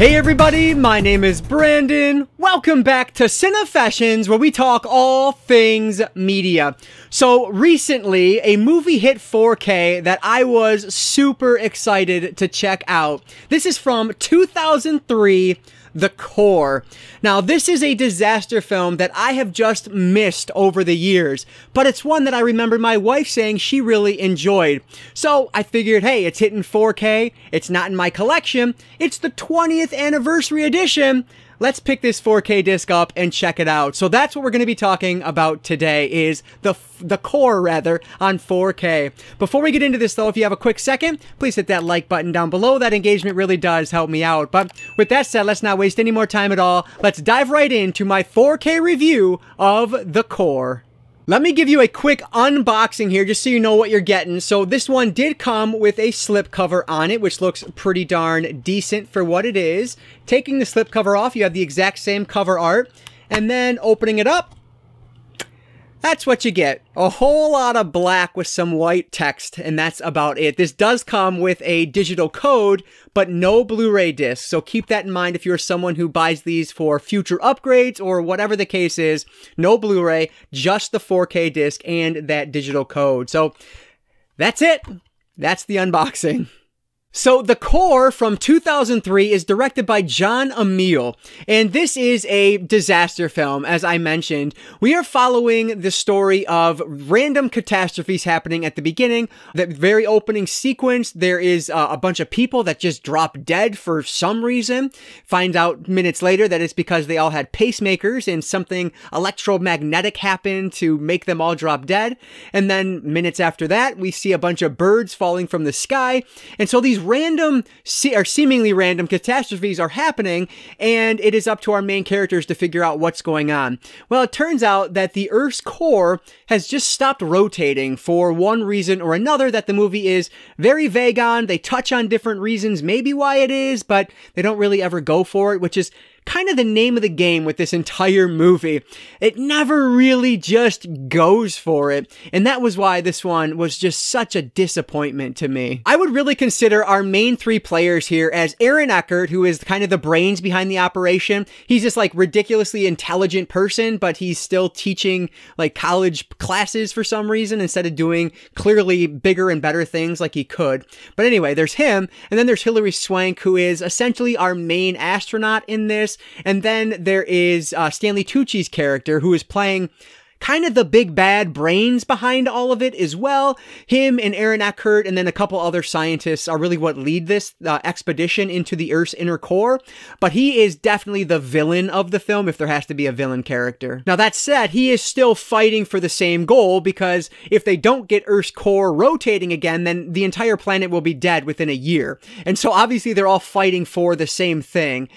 Hey everybody, my name is Brandon. Welcome back to Cinefessions, where we talk all things media. So recently, a movie hit 4K that I was super excited to check out. This is from 2003, The Core. Now, this is a disaster film that I have just missed over the years, but it's one that I remember my wife saying she really enjoyed. So I figured, hey, it's hitting 4K, it's not in my collection, it's the 20th anniversary edition. Let's pick this 4K disc up and check it out. So that's what we're going to be talking about today, is the Core, on 4K. Before we get into this, though, if you have a quick second, please hit that like button down below. That engagement really does help me out. But with that said, let's not waste any more time at all. Let's dive right into my 4K review of The Core. Let me give you a quick unboxing here, just so you know what you're getting. So this one did come with a slipcover on it, which looks pretty darn decent for what it is. Taking the slipcover off, you have the exact same cover art. And then opening it up, that's what you get. A whole lot of black with some white text, and that's about it. This does come with a digital code, but no Blu-ray disc. So keep that in mind if you're someone who buys these for future upgrades or whatever the case is. No Blu-ray, just the 4K disc and that digital code. So that's it. That's the unboxing. So The Core from 2003 is directed by John Amiel, and this is a disaster film, as I mentioned. We are following the story of random catastrophes happening at the beginning. The very opening sequence, there is a bunch of people that just drop dead for some reason. Find out minutes later that it's because they all had pacemakers and something electromagnetic happened to make them all drop dead. And then minutes after that, we see a bunch of birds falling from the sky. And so these random or seemingly random catastrophes are happening, and it is up to our main characters to figure out what's going on. Well, it turns out that the Earth's core has just stopped rotating for one reason or another that the movie is very vague on. They touch on different reasons, maybe why it is, but they don't really ever go for it, which is kind of the name of the game with this entire movie. It never really just goes for it, and that was why this one was just such a disappointment to me. I would really consider our main three players here as Aaron Eckhart, who is kind of the brains behind the operation. He's this like ridiculously intelligent person, but he's still teaching like college classes for some reason instead of doing clearly bigger and better things like he could. But anyway, there's him, and then there's Hilary Swank, who is essentially our main astronaut in this. And then there is Stanley Tucci's character, who is playing kind of the big bad brains behind all of it as well. Him and Aaron Eckhart and then a couple other scientists are really what lead this expedition into the Earth's inner core. But he is definitely the villain of the film, if there has to be a villain character. Now that said, he is still fighting for the same goal, because if they don't get Earth's core rotating again, then the entire planet will be dead within a year. And so obviously they're all fighting for the same thing.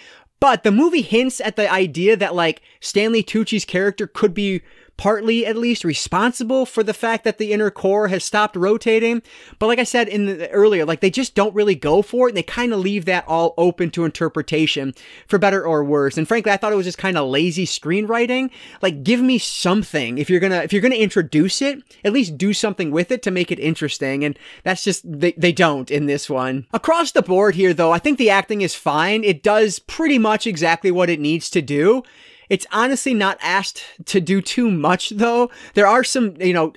But the movie hints at the idea that, like, Stanley Tucci's character could be partly, at least, responsible for the fact that the inner core has stopped rotating. But like I said earlier, like, they just don't really go for it, and they kind of leave that all open to interpretation, for better or worse. And frankly, I thought it was just kind of lazy screenwriting. Like, give me something. If you're gonna introduce it, at least do something with it to make it interesting. And that's just, they don't in this one. Across the board here, though, I think the acting is fine. It does pretty much exactly what it needs to do. It's honestly not asked to do too much, though. There are some,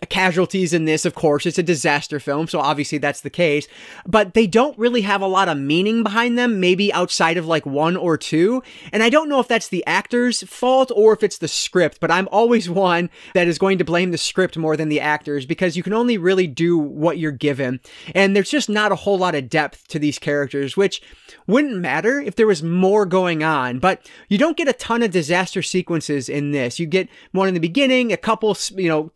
casualties in this, of course. It's a disaster film, so obviously that's the case. But they don't really have a lot of meaning behind them, maybe outside of like one or two. And I don't know if that's the actor's fault or if it's the script, but I'm always one that is going to blame the script more than the actors, because you can only really do what you're given. And there's just not a whole lot of depth to these characters, which wouldn't matter if there was more going on. But you don't get a ton of disaster sequences in this. You get one in the beginning, a couple,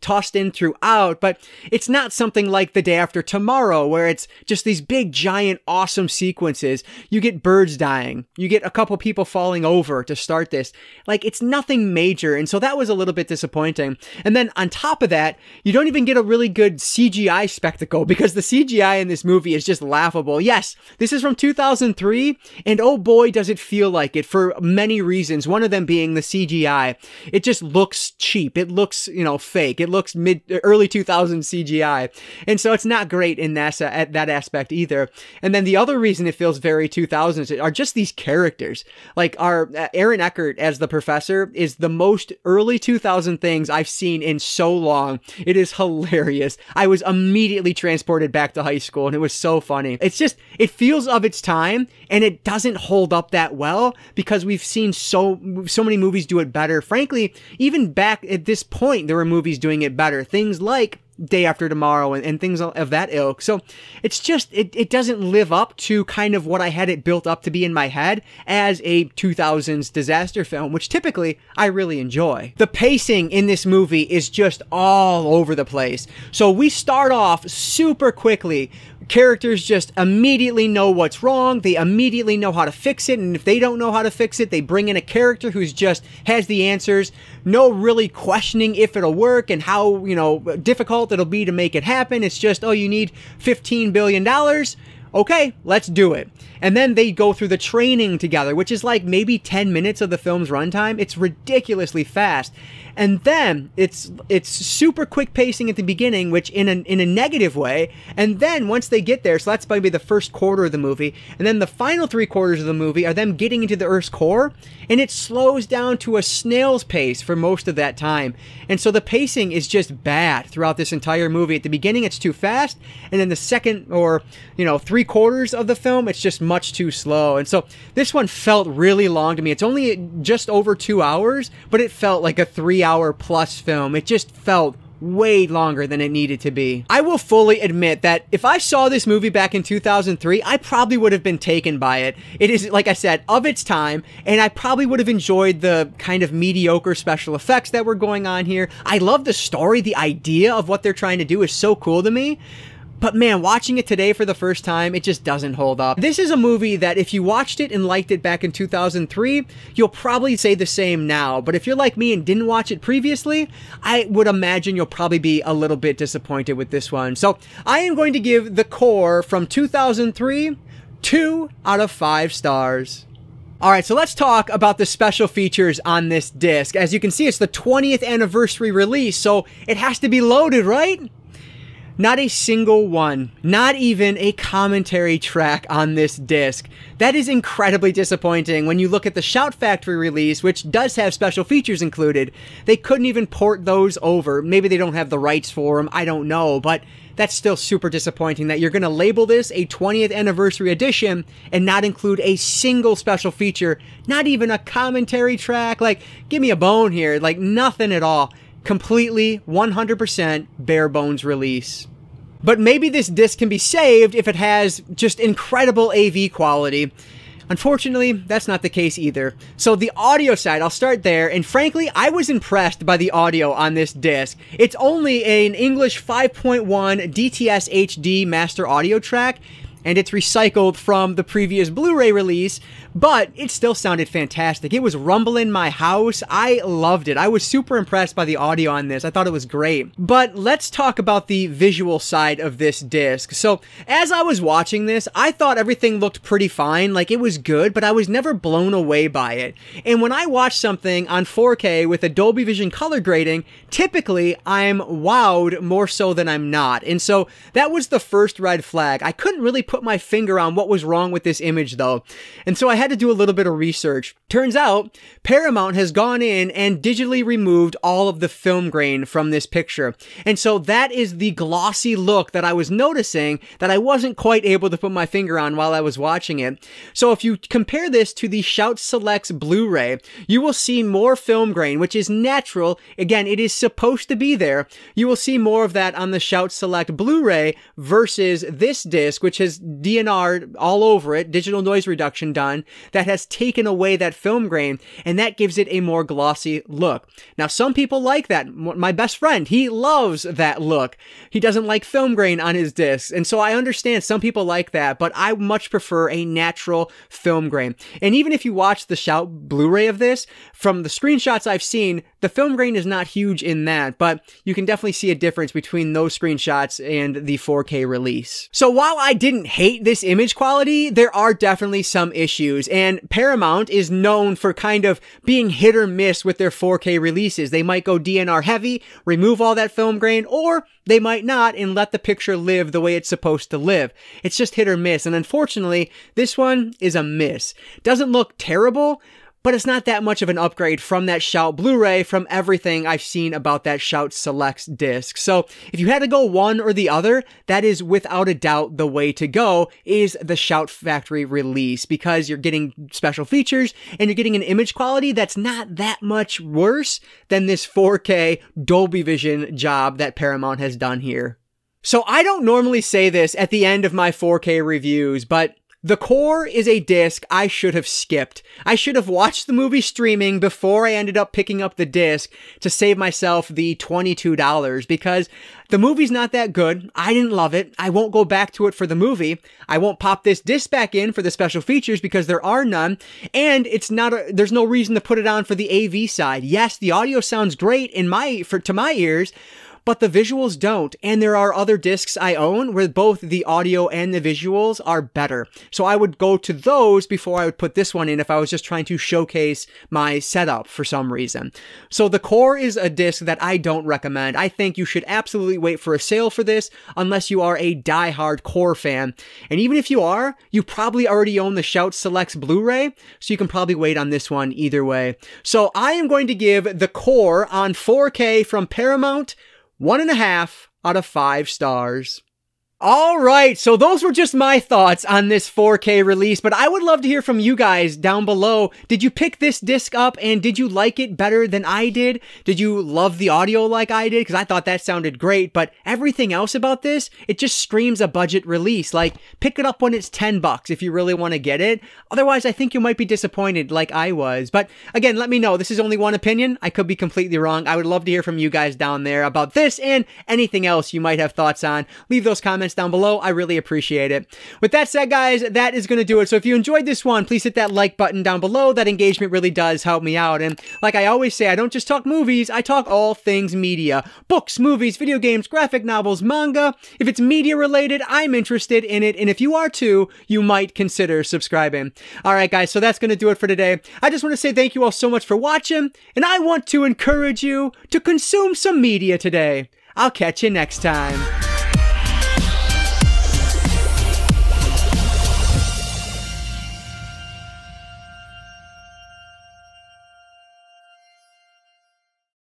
tossed in throughout, but it's not something like The Day After Tomorrow, where it's just these big, giant, awesome sequences. You get birds dying. You get a couple people falling over to start this. Like, it's nothing major, and so that was a little bit disappointing. And then on top of that, you don't even get a really good CGI spectacle, because the CGI in this movie is just laughable. Yes, this is from 2003, and oh boy, does it feel like it for many reasons. One of them being the CGI. It just looks cheap. It looks, you know, fake. It looks early 2000s CGI. And so it's not great in that aspect either. And then the other reason it feels very 2000s are just these characters. Like our Aaron Eckhart as the professor is the most early 2000 things I've seen in so long. It is hilarious. I was immediately transported back to high school and it was so funny. It's just, it feels of its time and it doesn't hold up that well because we've seen so many movies do it better. Frankly, even back at this point, there were movies doing it better. Things like Day After Tomorrow and things of that ilk. So it's just, it doesn't live up to kind of what I had it built up to be in my head as a 2000s disaster film, which typically I really enjoy. The pacing in this movie is just all over the place. So we start off super quickly. Characters just immediately know what's wrong. They immediately know how to fix it. And if they don't know how to fix it, they bring in a character who's just has the answers. No really questioning if it'll work and how, you know, difficult it'll be to make it happen. It's just, oh, you need $15 billion. Okay, let's do it. And then they go through the training together, which is like maybe 10 minutes of the film's runtime. It's ridiculously fast. And then it's super quick pacing at the beginning, which in a negative way. And then once they get there, so that's maybe the first quarter of the movie, and then the final 3/4 of the movie are them getting into the Earth's core, and it slows down to a snail's pace for most of that time. And so the pacing is just bad throughout this entire movie. At the beginning, it's too fast, and then the second or, you know, 3/4 of the film, it's just much too slow. And so this one felt really long to me. It's only just over 2 hours, but it felt like a 3-hour plus film. It just felt way longer than it needed to be. I will fully admit that if I saw this movie back in 2003, I probably would have been taken by it. It is, like I said, of its time, and I probably would have enjoyed the kind of mediocre special effects that were going on here. I love the story. The idea of what they're trying to do is so cool to me. But man, watching it today for the first time, it just doesn't hold up. This is a movie that if you watched it and liked it back in 2003, you'll probably say the same now. But if you're like me and didn't watch it previously, I would imagine you'll probably be a little bit disappointed with this one. So I am going to give The Core from 2003 2 out of 5 stars. Alright, so let's talk about the special features on this disc. As you can see, it's the 20th anniversary release, so it has to be loaded, right? Not a single one, not even a commentary track on this disc. That is incredibly disappointing when you look at the Shout Factory release, which does have special features included. They couldn't even port those over. Maybe they don't have the rights for them, I don't know, but that's still super disappointing that you're going to label this a 20th anniversary edition and not include a single special feature, not even a commentary track. Like, give me a bone here, like nothing at all. Completely 100% bare bones release. But maybe this disc can be saved if it has just incredible AV quality. Unfortunately, that's not the case either. So the audio side, I'll start there, and frankly, I was impressed by the audio on this disc. It's only an English 5.1 DTS HD master audio track, and it's recycled from the previous Blu-ray release, but it still sounded fantastic. It was rumbling my house. I loved it. I was super impressed by the audio on this. I thought it was great. But let's talk about the visual side of this disc. So as I was watching this, I thought everything looked pretty fine. Like, it was good, but I was never blown away by it. And when I watch something on 4K with a Dolby Vision color grading, typically I'm wowed more so than I'm not. And so that was the first red flag. I couldn't really put my finger on what was wrong with this image though. And so I had to do a little bit of research. Turns out Paramount has gone in and digitally removed all of the film grain from this picture. And so that is the glossy look that I was noticing that I wasn't quite able to put my finger on while I was watching it. So if you compare this to the Shout Selects Blu-ray, you will see more film grain, which is natural. Again, it is supposed to be there. You will see more of that on the Shout Select Blu-ray versus this disc, which has DNR all over it, digital noise reduction done, that has taken away that film grain, and that gives it a more glossy look. Now, some people like that. My best friend, he loves that look. He doesn't like film grain on his discs, and so I understand some people like that, but I much prefer a natural film grain. And even if you watch the Shout Blu-ray of this, from the screenshots I've seen, the film grain is not huge in that, but you can definitely see a difference between those screenshots and the 4K release. So while I didn't hate this image quality, there are definitely some issues, and Paramount is known for kind of being hit or miss with their 4K releases. They might go DNR heavy, remove all that film grain, or they might not and let the picture live the way it's supposed to live. It's just hit or miss, and unfortunately, this one is a miss. Doesn't look terrible, but it's not that much of an upgrade from that Shout Blu-ray from everything I've seen about that Shout Selects disc. So if you had to go one or the other, that is without a doubt the way to go is the Shout Factory release, because you're getting special features and you're getting an image quality that's not that much worse than this 4K Dolby Vision job that Paramount has done here. So I don't normally say this at the end of my 4K reviews, but The Core is a disc I should have skipped. I should have watched the movie streaming before I ended up picking up the disc to save myself the $22, because the movie's not that good. I didn't love it. I won't go back to it for the movie. I won't pop this disc back in for the special features because there are none. And there's no reason to put it on for the AV side. Yes, the audio sounds great to my ears, but the visuals don't, and there are other discs I own where both the audio and the visuals are better. So I would go to those before I would put this one in if I was just trying to showcase my setup for some reason. So The Core is a disc that I don't recommend. I think you should absolutely wait for a sale for this unless you are a die-hard Core fan. And even if you are, you probably already own the Shout Selects Blu-ray, so you can probably wait on this one either way. So I am going to give The Core on 4K from Paramount 1.5 out of 5 stars. All right, so those were just my thoughts on this 4K release, but I would love to hear from you guys down below. Did you pick this disc up and did you like it better than I did? Did you love the audio like I did? Because I thought that sounded great, but everything else about this, it just screams a budget release. Like, pick it up when it's $10 if you really want to get it. Otherwise, I think you might be disappointed like I was. But again, let me know. This is only one opinion. I could be completely wrong. I would love to hear from you guys down there about this and anything else you might have thoughts on. Leave those comments down below. I really appreciate it. With that said, guys, that is going to do it. So if you enjoyed this one, please hit that like button down below. That engagement really does help me out. And like I always say, I don't just talk movies, I talk all things media. Books, movies, video games, graphic novels, manga. If it's media related, I'm interested in it. And if you are too, you might consider subscribing. All right, guys, so that's going to do it for today. I just want to say thank you all so much for watching. And I want to encourage you to consume some media today. I'll catch you next time.